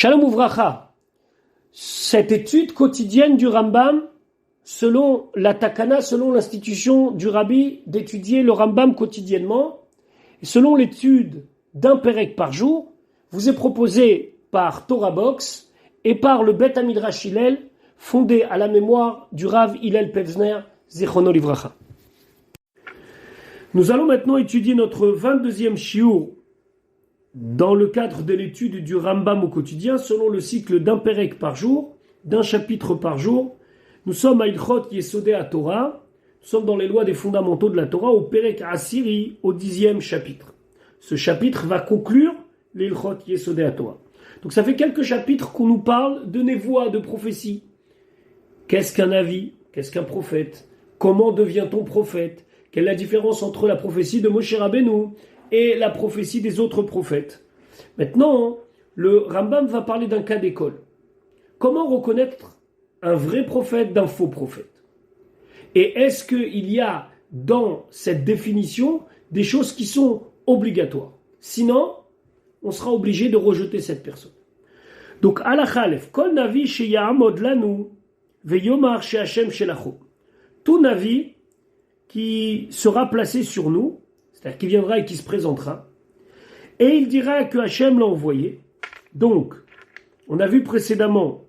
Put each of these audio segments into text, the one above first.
Shalom Uvracha, cette étude quotidienne du Rambam, selon la Takana, selon l'institution du Rabbi, d'étudier le Rambam quotidiennement, et selon l'étude d'un Pérec par jour, vous est proposée par Torah Box et par le Bet Midrash Hillel, fondé à la mémoire du Rav Hillel Pevzner, Zichrono Livracha. Nous allons maintenant étudier notre 22e shiur dans le cadre de l'étude du Rambam au quotidien, selon le cycle d'un Pérec par jour, d'un chapitre par jour. Nous sommes à Ilchot Yesodei HaTorah, nous sommes dans les lois des fondamentaux de la Torah, au Pérec Asiri, au 10e chapitre. Ce chapitre va conclure l'Ilchot Yesodei HaTorah. Donc ça fait quelques chapitres qu'on nous parle de névoie, de prophétie. Qu'est-ce qu'un avis? Qu'est-ce qu'un prophète? Comment devient-on prophète? Quelle est la différence entre la prophétie de Moshe Rabbeinu et la prophétie des autres prophètes? Maintenant, le Rambam va parler d'un cas d'école. Comment reconnaître un vrai prophète d'un faux prophète? Et est-ce qu'il y a dans cette définition des choses qui sont obligatoires? Sinon, on sera obligé de rejeter cette personne. Donc, halakha alef, kol navi sheya'amod lanu veyomar she'Hashem shelachu. Tout navi qui sera placé sur nous, c'est-à-dire qui viendra et qui se présentera, et il dira que Hachem l'a envoyé. Donc, on a vu précédemment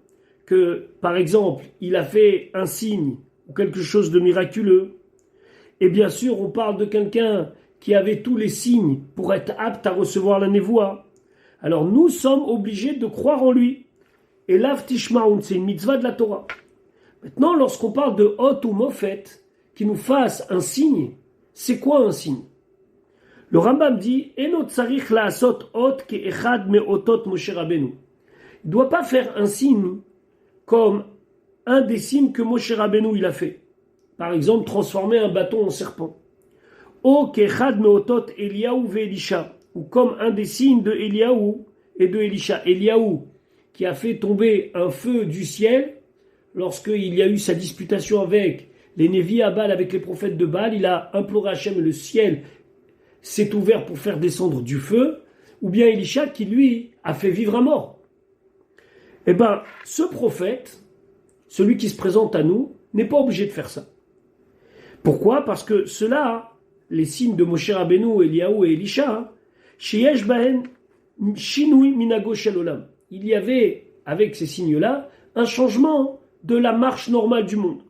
que, par exemple, il a fait un signe ou quelque chose de miraculeux, et bien sûr, on parle de quelqu'un qui avait tous les signes pour être apte à recevoir la névoie. Alors, nous sommes obligés de croire en lui. Et l'av tishmaun, c'est une mitzvah de la Torah. Maintenant, lorsqu'on parle de hot ou mofet, qui nous fasse un signe, c'est quoi un signe? Le Rambam dit, Eno tsarich la'asot hot ke'echad me'otot Moshe Rabbeinu. Il ne doit pas faire un signe comme un des signes que Moshe Rabbeinu il a fait. Par exemple, transformer un bâton en serpent. O ke'echad me'otot Eliyahu ve'Elisha. Ou comme un des signes de Eliyahu et de Elisha. Eliyahu, qui a fait tomber un feu du ciel, lorsqu'il y a eu sa disputation avec les Névi à Baal, avec les prophètes de Baal, il a imploré Hachem et le ciel s'est ouvert pour faire descendre du feu, ou bien Elisha qui lui a fait vivre un mort. Eh bien, ce prophète, celui qui se présente à nous, n'est pas obligé de faire ça. Pourquoi? Parce que ceux-là, les signes de Moshe Rabbeinu, Eliyahu et Elisha, sheyesh bahen shinui minago shel olam. Il y avait, avec ces signes-là, un changement de la marche normale du monde.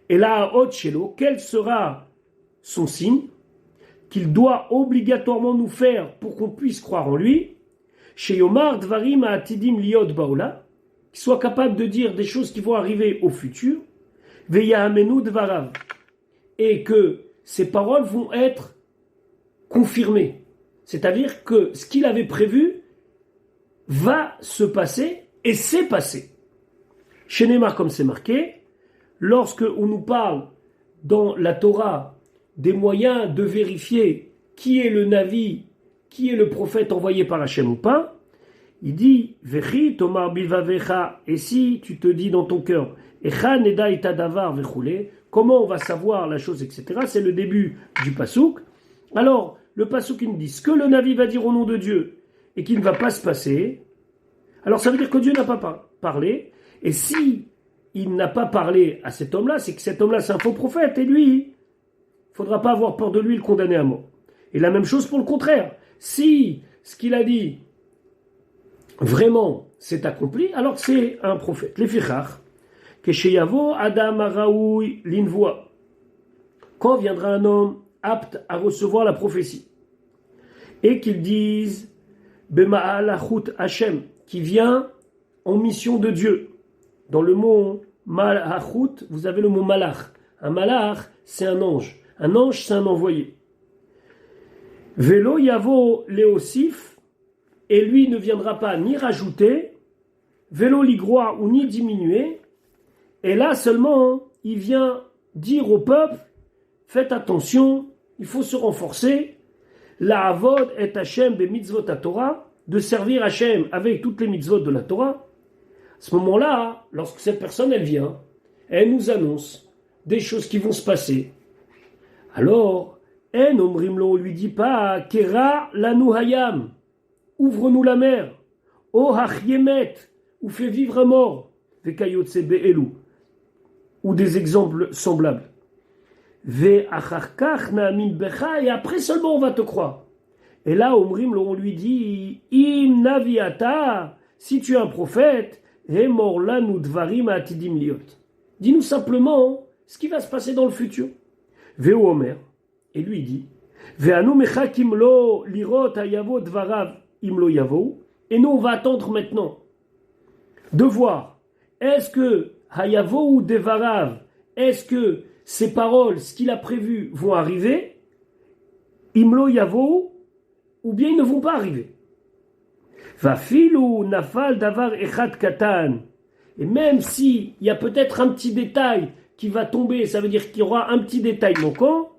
Et là, hot shelo, quel sera son signe qu'il doit obligatoirement nous faire pour qu'on puisse croire en lui? Chez Yomar Dvarim Atidim Liot Baola, qu'il soit capable de dire des choses qui vont arriver au futur, Veyahamenu Dvarav, et que ces paroles vont être confirmées. C'est-à-dire que ce qu'il avait prévu va se passer et s'est passé. Chez Neymar, comme c'est marqué, lorsque on nous parle dans la Torah des moyens de vérifier qui est le Navi, qui est le prophète envoyé par Hachem ou pas, il dit Vechi tomar bivavecha, et si tu te dis dans ton cœur Echa neda itadavar vechule, comment on va savoir la chose, etc. C'est le début du pasouk. Alors, le pasouk il nous dit ce que le Navi va dire au nom de Dieu et qui ne va pas se passer, alors ça veut dire que Dieu n'a pas parlé, et si il n'a pas parlé à cet homme-là, c'est que cet homme-là c'est un faux prophète, et lui, il ne faudra pas avoir peur de lui, le condamner à mort. Et la même chose pour le contraire. Si ce qu'il a dit, vraiment, s'est accompli, alors que c'est un prophète. Les fichach, kesheyavo adam araoui linvoa. Quand viendra un homme apte à recevoir la prophétie, et qu'il dise bema'alachut Hashem, qui vient en mission de Dieu. Dans le mot malachut, vous avez le mot malach. Un malach, c'est un ange. Un ange, c'est un envoyé. Velo yavo leosif, et lui ne viendra pas ni rajouter, velo ligroa ou ni diminuer, et là seulement, il vient dire au peuple, faites attention, il faut se renforcer, la avod et Hashem be mitzvot Torah, de servir Hashem avec toutes les mitzvot de la Torah. À ce moment-là, lorsque cette personne elle vient, elle nous annonce des choses qui vont se passer. Alors, En omrimlo, on lui dit pas Kera lanu hayam, ouvre-nous la mer, O hachyemet, ou fait vivre un mort, vekayotse be'elu, ou des exemples semblables. Ve acharkach na'amin becha, et après seulement on va te croire. Et là, Omrim, on lui dit, im naviata, si tu es un prophète, hemor lanu dvarim atidim liot. Dis-nous simplement ce qui va se passer dans le futur. Ve Omer, et lui dit, ve anu mechakim lo lirot hayavo dvarav imlo yavo, et nous on va attendre maintenant de voir, est-ce que hayavo ou devarav, est-ce que ces paroles, ce qu'il a prévu, vont arriver, imlo yavo, ou bien ils ne vont pas arriver. Vafilu nafal davar echad katan. Et même s'il y a peut-être un petit détail qui va tomber, ça veut dire qu'il y aura un petit détail manquant,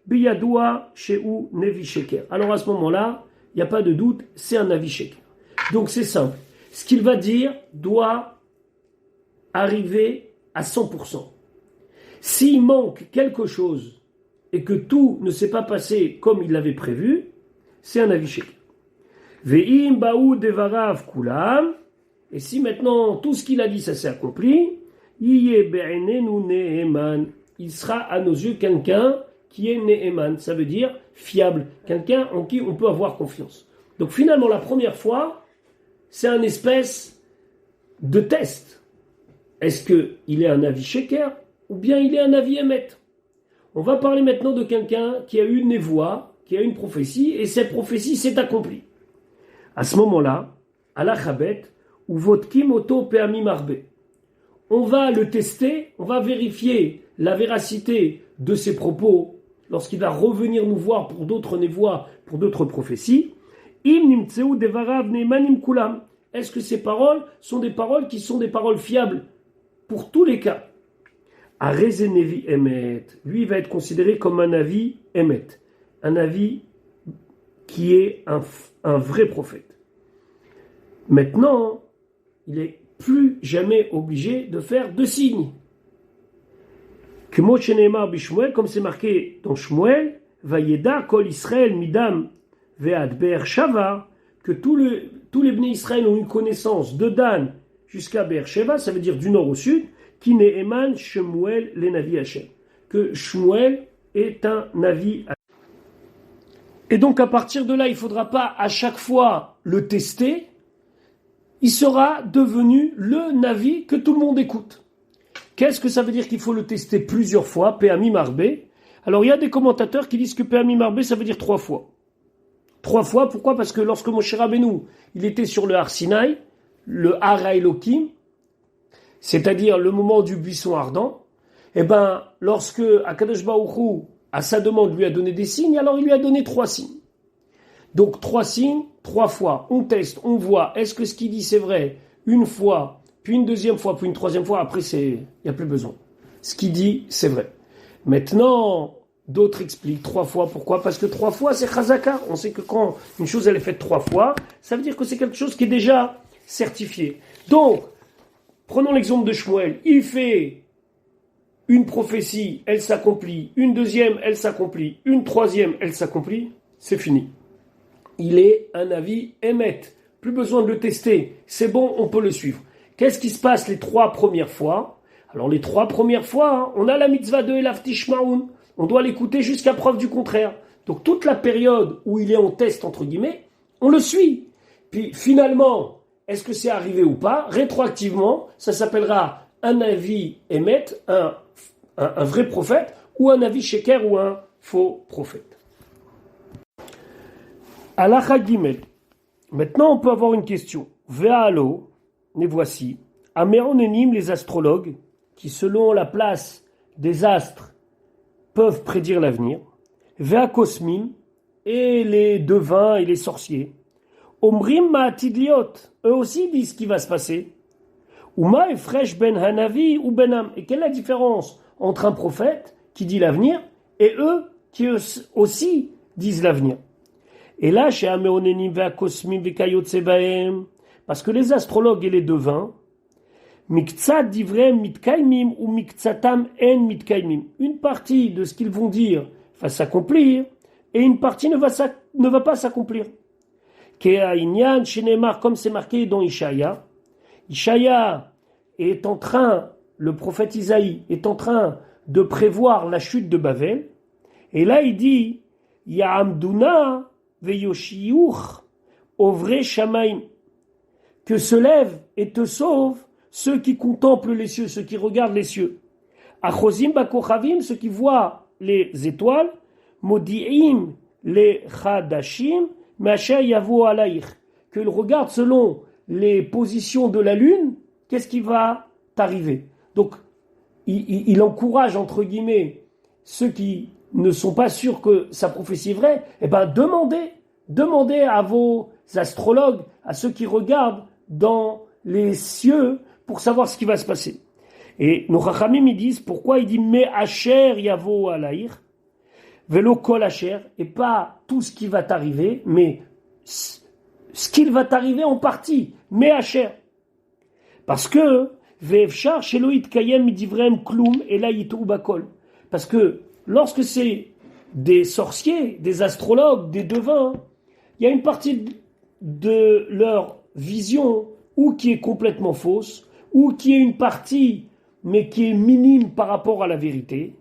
biyadoua sheu nevi sheker. Alors à ce moment-là, il n'y a pas de doute, c'est un navi sheker. Donc c'est simple. Ce qu'il va dire doit arriver à 100%. S'il manque quelque chose et que tout ne s'est pas passé comme il l'avait prévu, c'est un avis sheker. Ve'im ba'u devarav kulam. Et si maintenant tout ce qu'il a dit ça s'est accompli, yiye be'enenu ne'eman. Il sera à nos yeux quelqu'un qui est ne'eman. Ça veut dire fiable. Quelqu'un en qui on peut avoir confiance. Donc finalement la première fois, c'est un espèce de test. Est-ce qu'il est un avis sheker ou bien il est un avis émet? On va parler maintenant de quelqu'un qui a eu une névoie, qui a une prophétie, et cette prophétie s'est accomplie. À ce moment-là, à la chabet, ou vodkim auto peami marbe. On va le tester, on va vérifier la véracité de ses propos lorsqu'il va revenir nous voir pour d'autres névoies, pour d'autres prophéties. Im nimtseu devarav neimanim kulam. Est-ce que ces paroles sont des paroles qui sont des paroles fiables pour tous les cas? Areze nevi emet. Lui va être considéré comme un avis emet, un avis qui est un vrai prophète. Maintenant, il n'est plus jamais obligé de faire de signes. Comme c'est marqué dans Shmuel, Vayeda kol Israël midam ve'ad Be'er Sheva, que tous les Bnei Israël ont une connaissance de Dan jusqu'à Be'er Sheva, ça veut dire du nord au sud, qui n'est Eman Shmuel les Navi Hashem, que Shmuel est un Navi Hashem. Et donc à partir de là, il ne faudra pas à chaque fois le tester, il sera devenu le Navi que tout le monde écoute. Qu'est-ce que ça veut dire qu'il faut le tester plusieurs fois, Pe'ami Marbe? Alors il y a des commentateurs qui disent que Pe'ami Marbe, ça veut dire 3 fois. 3 fois, pourquoi? Parce que lorsque Moshe Rabbeinu, il était sur le Har Sinaï, le Har Elohim, c'est-à-dire le moment du buisson ardent, eh ben, lorsque Akadosh Baruch Hu, à sa demande, lui a donné des signes, alors il lui a donné 3 signes. Donc 3 signes, 3 fois, on teste, on voit, est-ce que ce qu'il dit c'est vrai? Une fois, puis une deuxième fois, puis une troisième fois, après il n'y a plus besoin. Ce qu'il dit, c'est vrai. Maintenant, d'autres expliquent 3 fois, pourquoi? Parce que 3 fois, c'est chazaka. On sait que quand une chose elle est faite 3 fois, ça veut dire que c'est quelque chose qui est déjà certifié. Donc, prenons l'exemple de Shmuel. Il fait une prophétie, elle s'accomplit. Une deuxième, elle s'accomplit. Une troisième, elle s'accomplit. C'est fini. Il est un avis émet. Plus besoin de le tester. C'est bon, on peut le suivre. Qu'est-ce qui se passe les 3 premières fois? Alors les 3 premières fois, on a la mitzvah de Elav Tishmaoun. On doit l'écouter jusqu'à preuve du contraire. Donc toute la période où il est en test, entre guillemets, on le suit. Puis finalement, est-ce que c'est arrivé ou pas? Rétroactivement, ça s'appellera un avis émet, un vrai prophète, ou un avis sheker, ou un faux prophète. Halacha Gimel. Maintenant, on peut avoir une question. Ve'alo, les voici. Améonénim, les astrologues, qui selon la place des astres, peuvent prédire l'avenir. Ve'akosmim, et les devins et les sorciers. Omrim ma'atidliot, eux aussi disent ce qui va se passer. Uma efresh ben hanavi ou benam. Et quelle est la différence entre un prophète qui dit l'avenir et eux qui aussi disent l'avenir? Et là, chez Améonénim ve'akosmim ve'kayotse baem, parce que les astrologues et les devins, miktsat divrem mitkaimim ou miktsatam en mitkaimim. Une partie de ce qu'ils vont dire va s'accomplir et une partie ne va pas s'accomplir. Ke'ainyan shenemar, comme c'est marqué dans Ishaïa. Ishaïa est en train, le prophète Isaïe est en train de prévoir la chute de Bavel. Et là, il dit, Ya'amduna veyoshiyuch ovre shamaim, que se lèvent et te sauvent ceux qui contemplent les cieux, ceux qui regardent les cieux. Achozim bakochavim, ceux qui voient les étoiles. Modi'im les chadashim, masha yavo alaïch, qu'ils regardent selon les positions de la lune, qu'est-ce qui va t'arriver. Donc, il encourage, entre guillemets, ceux qui ne sont pas sûrs que sa prophétie est vraie, eh ben, demandez à vos astrologues, à ceux qui regardent dans les cieux, pour savoir ce qui va se passer. Et nos chachamim, ils disent, pourquoi il dit, me asher yavo alaïch, velo kol asher, et pas tout ce qui va t'arriver, mais ce qu'il va t'arriver en partie, me asher. Parce que, ve'efshar sheloït kayem midivrem kloum, et là yitou bakol. Parce que, lorsque c'est des sorciers, des astrologues, des devins, il y a une partie de leur vision, ou qui est complètement fausse, ou qui est une partie, mais qui est minime par rapport à la vérité.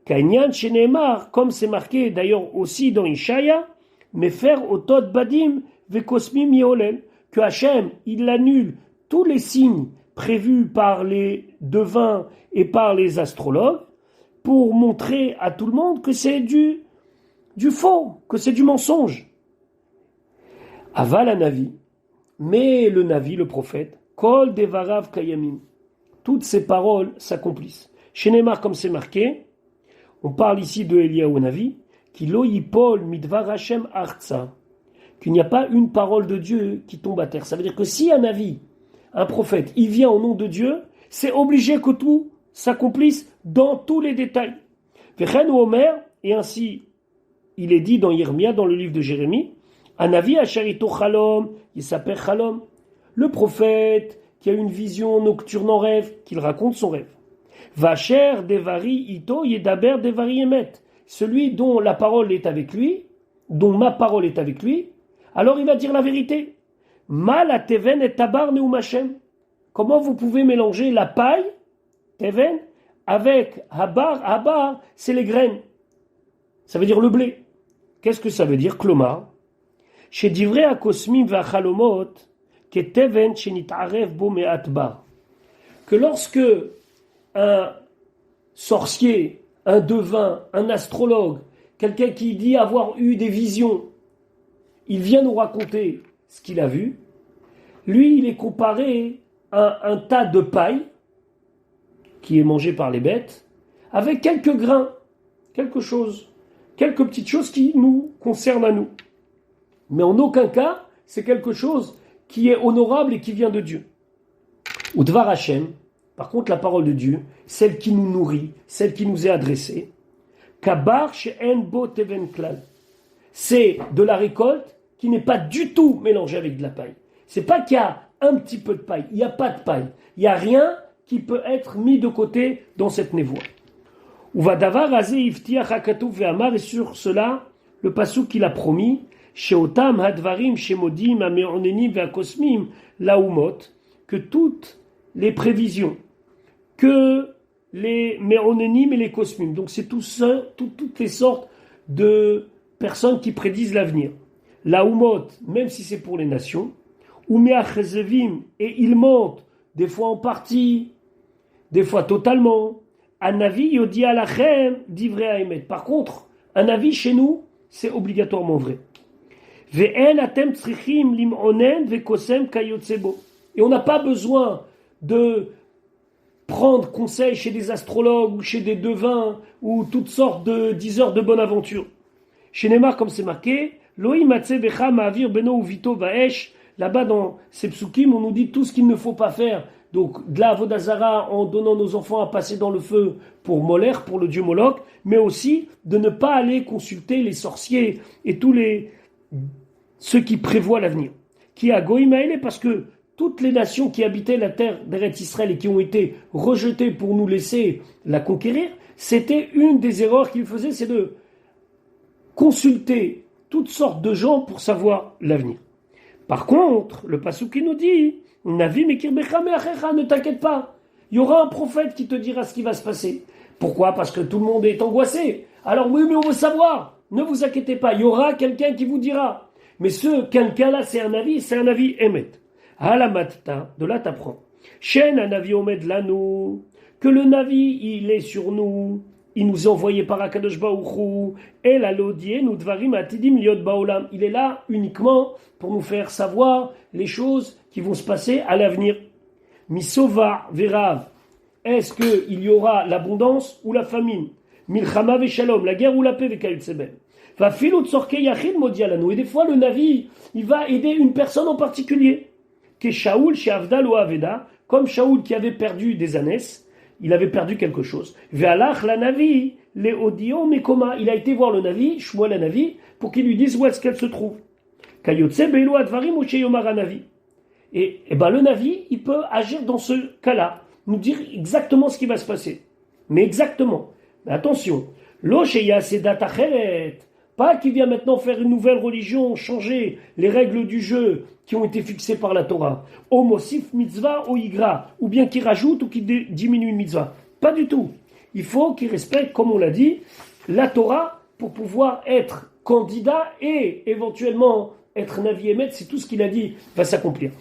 Kanyan shenemar, comme c'est marqué d'ailleurs aussi dans Ishaïa, mefer otot badim vekosmim yolel, que Hachem, il annule tous les signes prévus par les devins et par les astrologues pour montrer à tout le monde que c'est du faux, que c'est du mensonge. Aval à Navi, mais le Navi, le prophète, kol devarav kayamim, toutes ces paroles s'accomplissent. Chez Neymar, comme c'est marqué, on parle ici de Eliyahu Navi, qui lo yipol midvar Hashem artsa, qu'il n'y a pas une parole de Dieu qui tombe à terre. Ça veut dire que si un Navi, un prophète, il vient au nom de Dieu, c'est obligé que tout s'accomplisse dans tous les détails. Vechen ou Omer, et ainsi il est dit dans Yirmia, dans le livre de Jérémie, un Navi asherito chalom, il s'appelle chalom, le prophète qui a une vision nocturne en rêve, qu'il raconte son rêve. Vacher devari ito yedaber devari emet, celui dont la parole est avec lui, dont ma parole est avec lui, alors il va dire la vérité. Mal à teven et tabar neumachem. Comment vous pouvez mélanger la paille, teven, avec habar? Habar, c'est les graines. Ça veut dire le blé. Qu'est-ce que ça veut dire? Klomar. Chez divrei akosmim v'achalomot, que teven shenitarev bo me'at bar. Que lorsque un sorcier, un devin, un astrologue, quelqu'un qui dit avoir eu des visions, il vient nous raconter ce qu'il a vu, lui, il est comparé à un tas de paille qui est mangé par les bêtes, avec quelques grains, quelque chose, quelques petites choses qui nous concernent à nous. Mais en aucun cas, c'est quelque chose qui est honorable et qui vient de Dieu. Ou Dvar Hashem, par contre, la parole de Dieu, celle qui nous nourrit, celle qui nous est adressée, Kabar she'en bo teven klal, c'est de la récolte qui n'est pas du tout mélangée avec de la paille. C'est pas qu'il y a un petit peu de paille, il n'y a pas de paille, il n'y a rien qui peut être mis de côté dans cette névoie. Uvadavar azé iftiach hakatuv ve'amar, et sur cela, le pasuk qu'il a promis, sheotam hadvarim shemodim ameonenim ve'akosmim laumot, que toutes les prévisions, que les méonénimes et les cosmim, donc c'est toutes les sortes de personnes qui prédisent l'avenir. La Umot, même si c'est pour les nations, ou Meachezevim, et ils mentent, des fois en partie, des fois totalement. Un avis yodi alachem divrei haemet. Par contre, un avis chez nous, c'est obligatoirement vrai. Ve'en atem tzrichim limonen ve'kosem kayotsebo. Et on n'a pas besoin de prendre conseil chez des astrologues ou chez des devins ou toutes sortes de diseurs de bonne aventure. Chez Neymar, comme c'est marqué, Loï matse becha ma'avir beno uvito vaesh. Là-bas dans ces psukim, on nous dit tout ce qu'il ne faut pas faire. Donc de la avodazara en donnant nos enfants à passer dans le feu pour Moler, pour le dieu Moloch, mais aussi de ne pas aller consulter les sorciers et tous ceux qui prévoient l'avenir. Qui a Goïmaëlé, parce que toutes les nations qui habitaient la terre d'Eretz Israël et qui ont été rejetées pour nous laisser la conquérir, c'était une des erreurs qu'ils faisaient, c'est de consulter toutes sortes de gens pour savoir l'avenir. Par contre, le pasuk qui nous dit, Navi mekir becha me'achecha, ne t'inquiète pas. Il y aura un prophète qui te dira ce qui va se passer. Pourquoi? Parce que tout le monde est angoissé. Alors oui, mais on veut savoir. Ne vous inquiétez pas, il y aura quelqu'un qui vous dira. Mais ce quelqu'un-là, c'est un avis émet. Alamatta, de là t'apprends. Shen un avis omed lanou, que le navi, il est sur nous. Il nous est envoyé par Akadosh Baruch Hu, et la lodie nous dvarim atidim liot baolam. Il est là uniquement pour nous faire savoir les choses qui vont se passer à l'avenir. Misova verav. Est-ce qu'il y aura l'abondance ou la famine? Milchama veshalom, la guerre ou la paix vekayutseben. Va filot sorke yachid modialanu. Et des fois, le navi, il va aider une personne en particulier. Que Shaoul chez Avdal ou Aveda, comme Shaoul qui avait perdu des ânes, il avait perdu quelque chose. Ve'alach la navi, les odion mekoma. Il a été voir le navi, Shmuel la navi, pour qu'il lui dise où est-ce qu'elle se trouve. Kayotse beilo advarim ou sheyomar navi. Et ben le navi, il peut agir dans ce cas-là, nous dire exactement ce qui va se passer. Mais exactement. Mais attention, lo sheya sedat acheret. Pas qu'il vient maintenant faire une nouvelle religion, changer les règles du jeu qui ont été fixées par la Torah. O mosif mitzvah o igra. Ou bien qu'il rajoute ou qu'il diminue une mitzvah. Pas du tout. Il faut qu'il respecte, comme on l'a dit, la Torah pour pouvoir être candidat et éventuellement être Navi Emet, si tout ce qu'il a dit va s'accomplir.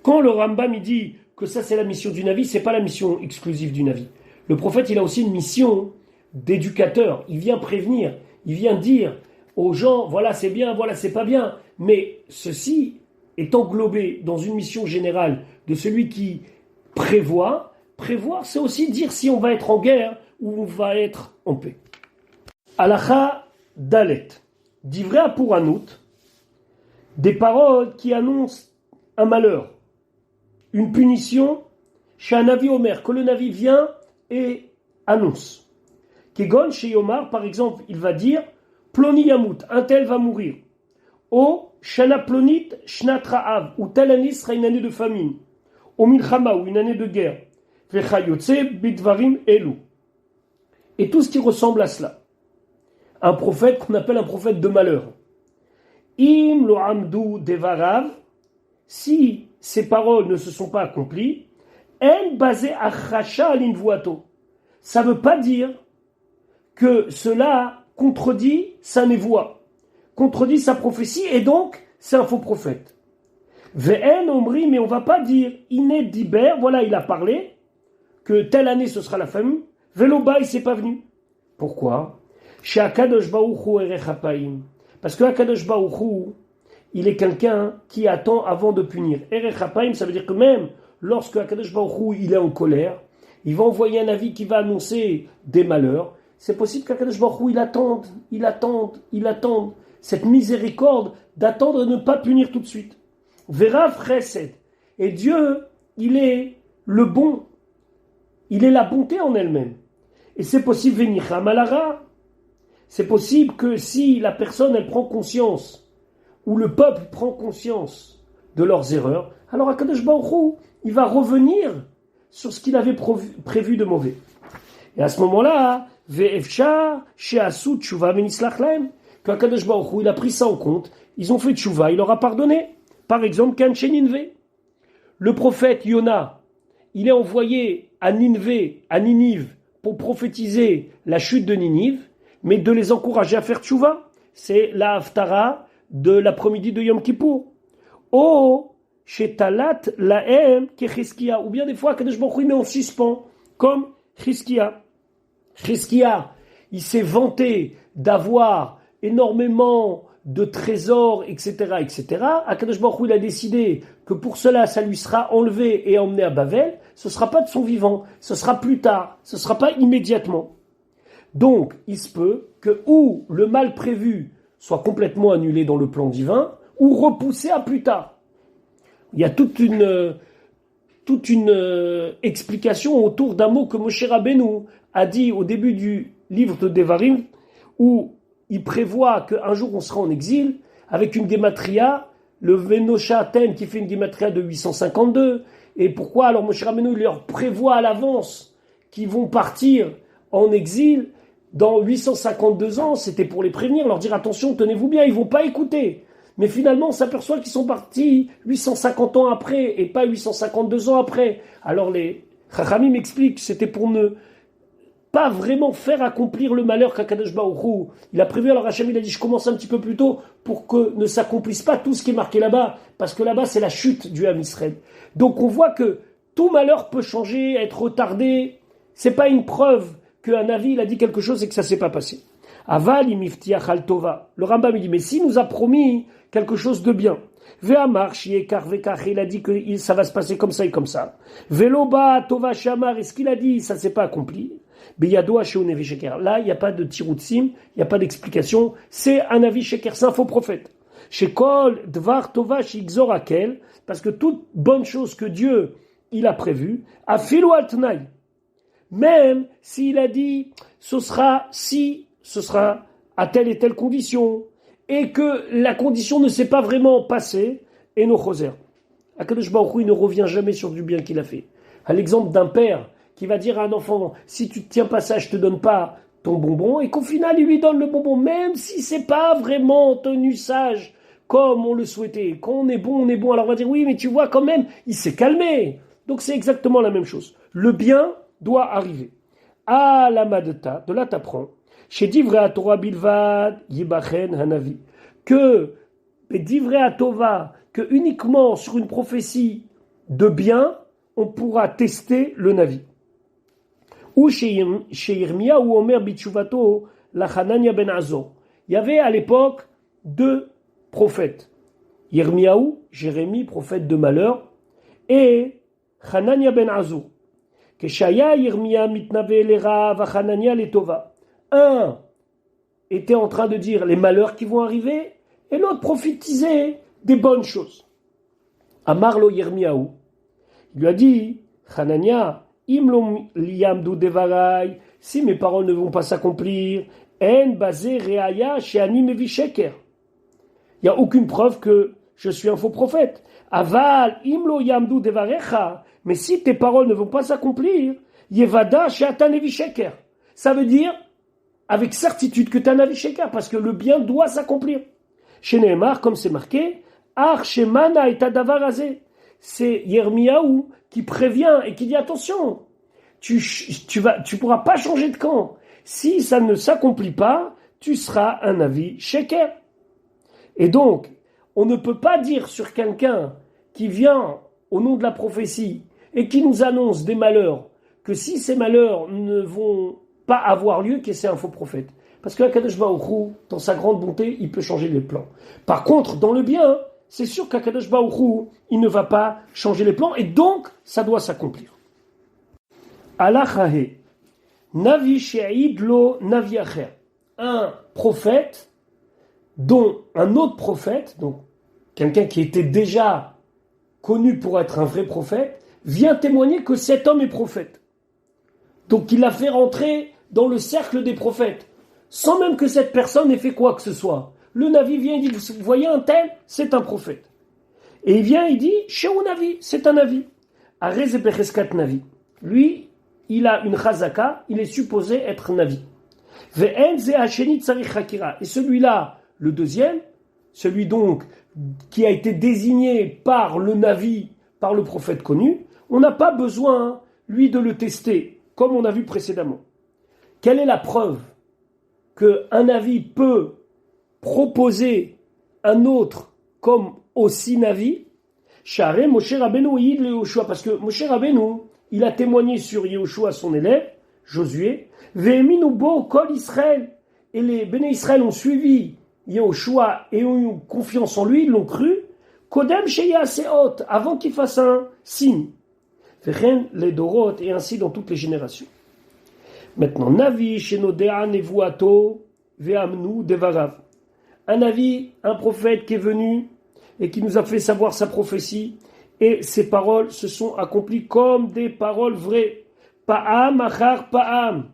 Quand le Rambam il dit que ça c'est la mission du Navi, c'est pas la mission exclusive du Navi. Le prophète il a aussi une mission d'éducateur. Il vient prévenir, il vient dire aux gens, voilà c'est bien, voilà c'est pas bien. Mais ceci est englobé dans une mission générale de celui qui prévoit. Prévoir, c'est aussi dire si on va être en guerre ou on va être en paix. Halacha Dalet. Divrei pour Anout, des paroles qui annoncent un malheur, une punition, chez un navi Omer, que le navi vient et annonce. Kegon chez Yomar, par exemple, il va dire Ploni Yamut, un tel va mourir. O Shana Plonit Shnat Ra'av, ou telle année sera une année de famine. O Milchama, ou une année de guerre. Vechayotse Bidvarim Elu. Et tout ce qui ressemble à cela. Un prophète qu'on appelle un prophète de malheur. Im lo amdu devarav, si ces paroles ne se sont pas accomplies, en basé achacha alinvuato. Ça ne veut pas dire que cela contredit sa névoie, contredit sa prophétie, et donc c'est un faux prophète. Ve'en omri, mais on ne va pas dire iné diber, voilà il a parlé, que telle année ce sera la famille, veloba il s'est pas venu. Pourquoi? Chez Akadosh Baruch Hu erechapaim. Parce que Akadosh Baruch Hu, il est quelqu'un qui attend avant de punir. Erechapaim, ça veut dire que même lorsque Akadosh Baruch Hu, il est en colère, il va envoyer un avis qui va annoncer des malheurs. C'est possible qu'Akadosh Baruch Hu, il attende cette miséricorde d'attendre et de ne pas punir tout de suite. Verav chesed. Et Dieu, il est le bon. Il est la bonté en elle-même. Et c'est possible venicham alara. C'est possible que si la personne, elle prend conscience, ou le peuple prend conscience de leurs erreurs, alors Akadosh Baruch Hu, il va revenir sur ce qu'il avait prévu de mauvais. Et à ce moment-là, ve'efshar she'asu tshuva venislach lahem, quand Akadosh Baruch Hu, il a pris ça en compte, ils ont fait tshuva, il leur a pardonné. Par exemple, Kanché Ninvé. Le prophète Yona, il est envoyé à Ninive, pour prophétiser la chute de Ninive, mais de les encourager à faire tchouva. C'est la haftara de l'après-midi de Yom Kippour. Oh, chez Talat lahem kecheskia. Ou bien des fois, Kadosh Baruch Hu met en suspens, comme Cheskia. Cheskia, il s'est vanté d'avoir énormément de trésors, etc., etc. Akadosh Baruch Hu, il a décidé que pour cela, ça lui sera enlevé et emmené à Bavel. Ce ne sera pas de son vivant, ce sera plus tard, ce ne sera pas immédiatement. Donc, il se peut que ou le mal prévu soit complètement annulé dans le plan divin, ou repoussé à plus tard. Il y a toute une explication autour d'un mot que Moshe Rabbeinu a dit au début du livre de Devarim, où il prévoit qu'un jour on sera en exil, avec une gematria, le Venoshaten qui fait une gematria de 852. Et pourquoi alors Moshe Rabbeinu leur prévoit à l'avance qu'ils vont partir en exil dans 852 ans? C'était pour les prévenir, leur dire attention, tenez-vous bien, ils vont pas écouter. Mais finalement, on s'aperçoit qu'ils sont partis 850 ans après et pas 852 ans après. Alors les Chachamim m'expliquent, c'était pour ne pas vraiment faire accomplir le malheur qu'Akadosh Baruch Hu. Il a prévu, alors Hachem il a dit je commence un petit peu plus tôt pour que ne s'accomplisse pas tout ce qui est marqué là-bas, parce que là-bas c'est la chute du Ham Israël. Donc on voit que tout malheur peut changer, être retardé. C'est pas une preuve qu'un avis il a dit quelque chose et que ça s'est pas passé. Aval imiftiach al tova. Le Rambam il dit mais si nous a promis quelque chose de bien. Ve'amar shiekar vekach, il a dit que ça va se passer comme ça et comme ça. Veloba tova shamar, et ce qu'il a dit ça s'est pas accompli. Beyadoa chez Onevi Sheker. Là il y a pas de tiroutsim, il y a pas d'explication. C'est un avis Sheker, c'est un faux prophète. Chez Kol dvar tova shigzor akel, parce que toute bonne chose que Dieu il a prévu, a filo altnai. Même s'il a dit ce sera à telle et telle condition, et que la condition ne s'est pas vraiment passée, et nos choser. Akadosh Baruch Hu, il ne revient jamais sur du bien qu'il a fait. À l'exemple d'un père qui va dire à un enfant, si tu ne tiens pas ça, je te donne pas ton bonbon, et qu'au final il lui donne le bonbon, même si c'est pas vraiment tenu sage, comme on le souhaitait. Quand on est bon, alors on va dire, oui, mais tu vois quand même, il s'est calmé. Donc c'est exactement la même chose. Le bien doit arriver. À la madeta, de là t'apprends, chez Divrei Torah Bilvad, Yibachen Hanavi, que Divrei Torah, que uniquement sur une prophétie de bien, on pourra tester le Navi. Ou chez Yirmia ou Omer Bichuvato, la Hanania ben Azor. Il y avait à l'époque 2 prophètes. Yirmiyahu, Jérémie, prophète de malheur, et Hanania ben Azor. Keshaya Yirmiya mitnave lera va Hanania letova. Un était en train de dire les malheurs qui vont arriver, et l'autre prophétisait des bonnes choses. Amarlo Yirmiyahu, il lui a dit, Hanania, imlo liyamdu devarai, si mes paroles ne vont pas s'accomplir, en basé reaya sheani mevi sheker. Il n'y a aucune preuve que je suis un faux prophète. Aval imlo yamdu devarecha, mais si tes paroles ne vont pas s'accomplir, yevada sheata nevi sheker. Ça veut dire avec certitude que tu as un avis sheker, parce que le bien doit s'accomplir. Chez Nehemar, comme c'est marqué, Ar shemana et adavarazé. C'est Yirmiyahu qui prévient et qui dit attention, tu pourras pas changer de camp. Si ça ne s'accomplit pas, tu seras un avis sheker. Et donc, on ne peut pas dire sur quelqu'un qui vient au nom de la prophétie et qui nous annonce des malheurs, que si ces malheurs ne vont pas avoir lieu, que c'est un faux prophète. Parce que Akadosh Baruch Hu, dans sa grande bonté, il peut changer les plans. Par contre, dans le bien, c'est sûr qu'Akadosh Baruch Hu, il ne va pas changer les plans, et donc, ça doit s'accomplir. Alachahe, Navi she'id lo navi acher. Un prophète, dont un autre prophète, donc quelqu'un qui était déjà connu pour être un vrai prophète, vient témoigner que cet homme est prophète. Donc il l'a fait rentrer dans le cercle des prophètes, sans même que cette personne ait fait quoi que ce soit. Le Navi vient et dit, vous voyez un tel, c'est un prophète. Et il vient, il dit, Sheu Navi, c'est un Navi. Arez Becheskat Navi. Lui, il a une chazaka, il est supposé être Navi. Ve'en ze hasheni tzarich hakira. Et celui-là, le deuxième, celui donc qui a été désigné par le Navi, par le prophète connu, on n'a pas besoin, lui, de le tester, comme on a vu précédemment. Quelle est la preuve qu'un Navi peut proposer un autre comme aussi Navi? Share Moshe Rabbeinu Yid le Yehoshua, parce que Moshe Rabbeinu, il a témoigné sur Yehoshua, son élève, Josué, Ve'eminu bo kol Israël, et les Béné Israël ont suivi Yehoshua et ont eu confiance en lui, ils l'ont cru, Kodem Sheya Seot, avant qu'il fasse un signe. Vechen les Dorot, et ainsi dans toutes les générations. Maintenant, Navi, Shenodea, Nevuato, Ve'amnu, Devarav. Un Navi, un prophète qui est venu et qui nous a fait savoir sa prophétie, et ses paroles se sont accomplies comme des paroles vraies. Pa'am, achar, pa'am.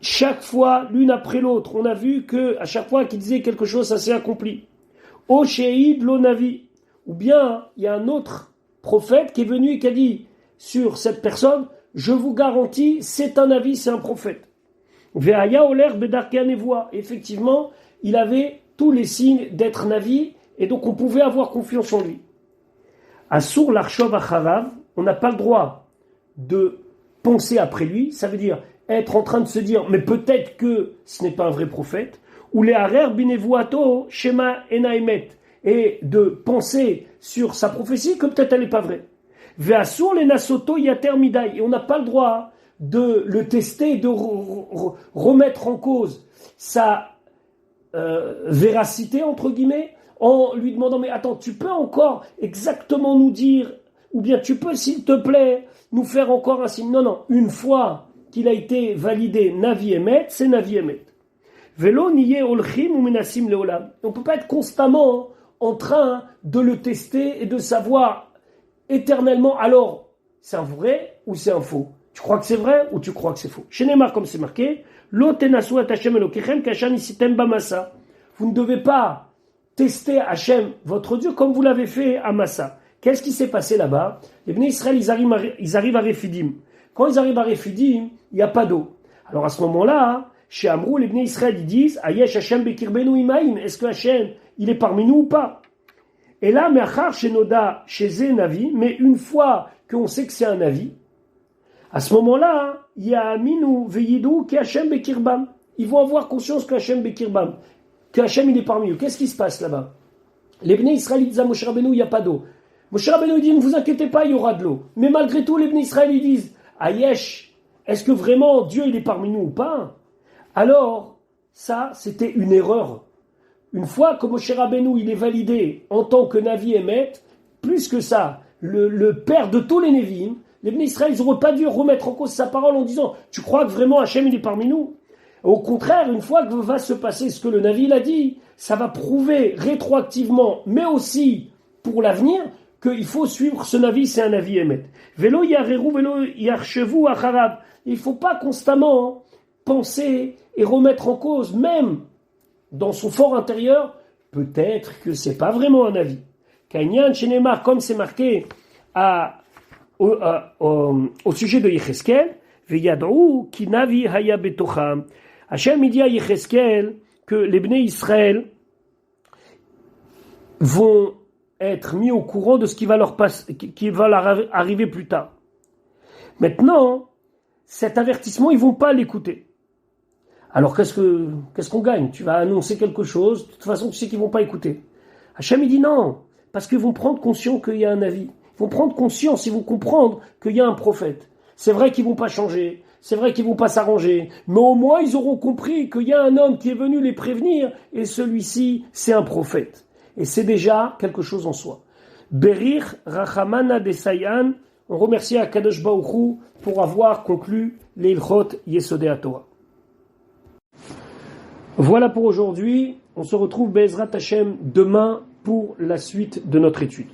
Chaque fois, l'une après l'autre. On a vu que à chaque fois qu'il disait quelque chose, ça s'est accompli. O Sheid lo Navi. Ou bien, il y a un autre prophète qui est venu et qui a dit sur cette personne, je vous garantis, c'est un Navi, c'est un prophète. Ve'aya oler bedarkei nevoa. Effectivement, il avait tous les signes d'être Navi, et donc on pouvait avoir confiance en lui. Assour l'archov acharav, on n'a pas le droit de penser après lui, ça veut dire être en train de se dire, mais peut-être que ce n'est pas un vrai prophète, ou les harer binevuato shema enaemet, et de penser sur sa prophétie que peut-être elle n'est pas vraie. Ve'asur les nasoto yater midai, et on n'a pas le droit de le tester, de remettre en cause sa véracité, entre guillemets, en lui demandant, mais attends, tu peux encore exactement nous dire, ou bien tu peux, s'il te plaît, nous faire encore un signe. Non, une fois qu'il a été validé Navi Emet, c'est Navi Emet. Velo niye olchim ou menasim leolam. On ne peut pas être constamment en train de le tester et de savoir éternellement, alors, c'est un vrai ou c'est un faux. Tu crois que c'est vrai ou tu crois que c'est faux. Chez Neymar, comme c'est marqué, lo tenasu et Hashem elokechem kashan isitem bamasa. Vous ne devez pas tester Hashem, votre Dieu, comme vous l'avez fait à Massa. Qu'est-ce qui s'est passé là-bas? Les Bnei Israël, ils arrivent à Rephidim. Quand ils arrivent à Rephidim, il n'y a pas d'eau. Alors à ce moment-là, chez Amrou, les Bnei Israël, ils disent, Ayesh Hashem bekirbenu imaim. Est-ce que Hashem, il est parmi nous ou pas? Et là, Me'achar chez Noda, chez Zé Navi, mais une fois qu'on sait que c'est un Navi, à ce moment-là, il y a Aminu veyidou ki Hashem bekirbam. Ils vont avoir conscience que Hashem bekirbam, que Hashem il est parmi eux. Qu'est-ce qui se passe là-bas? Les Bnei Israël disent à Moshe Rabbeinu, il n'y a pas d'eau. Moshe Rabbeinu dit, ne vous inquiétez pas, il y aura de l'eau. Mais malgré tout, les Bnei Israël ils disent, Ayesh, est-ce que vraiment Dieu il est parmi nous ou pas? Alors, ça, c'était une erreur. Une fois que Moshe Rabbeinu il est validé en tant que Navi Emet, plus que ça, le père de tous les Nevi'im, les Bnei Israël, ils n'auraient pas dû remettre en cause sa parole en disant « Tu crois que vraiment Hachem il est parmi nous ?» Au contraire, une fois que va se passer ce que le Navi l'a dit, ça va prouver rétroactivement, mais aussi pour l'avenir, qu'il faut suivre ce Navi, c'est un Navi Emet. Velo yareru, velo yarchevu acharav. Il ne faut pas constamment penser et remettre en cause, même dans son fort intérieur, peut-être que c'est pas vraiment un Navi. Kanyan Shenemar, comme c'est marqué au sujet de Yecheskel, Veyadou ki Navi haya betocham. Hachem dit à Yecheskel que les Bnei Israël vont être mis au courant de ce qui va leur arriver plus tard. Maintenant, cet avertissement, ils vont pas l'écouter. Alors qu'est-ce qu'on gagne? Tu vas annoncer quelque chose, de toute façon tu sais qu'ils vont pas écouter. Hachem il dit non, parce qu'ils vont prendre conscience qu'il y a un avis. Ils vont prendre conscience, ils vont comprendre qu'il y a un prophète. C'est vrai qu'ils vont pas changer, c'est vrai qu'ils vont pas s'arranger, mais au moins ils auront compris qu'il y a un homme qui est venu les prévenir, et celui-ci, c'est un prophète. Et c'est déjà quelque chose en soi. Berir Rachamana Desayan, on remercie Akadosh Baruch Hu pour avoir conclu l'Ilchot Yesodei Torah. Voilà pour aujourd'hui. On se retrouve Be'ezrat Hashem demain pour la suite de notre étude.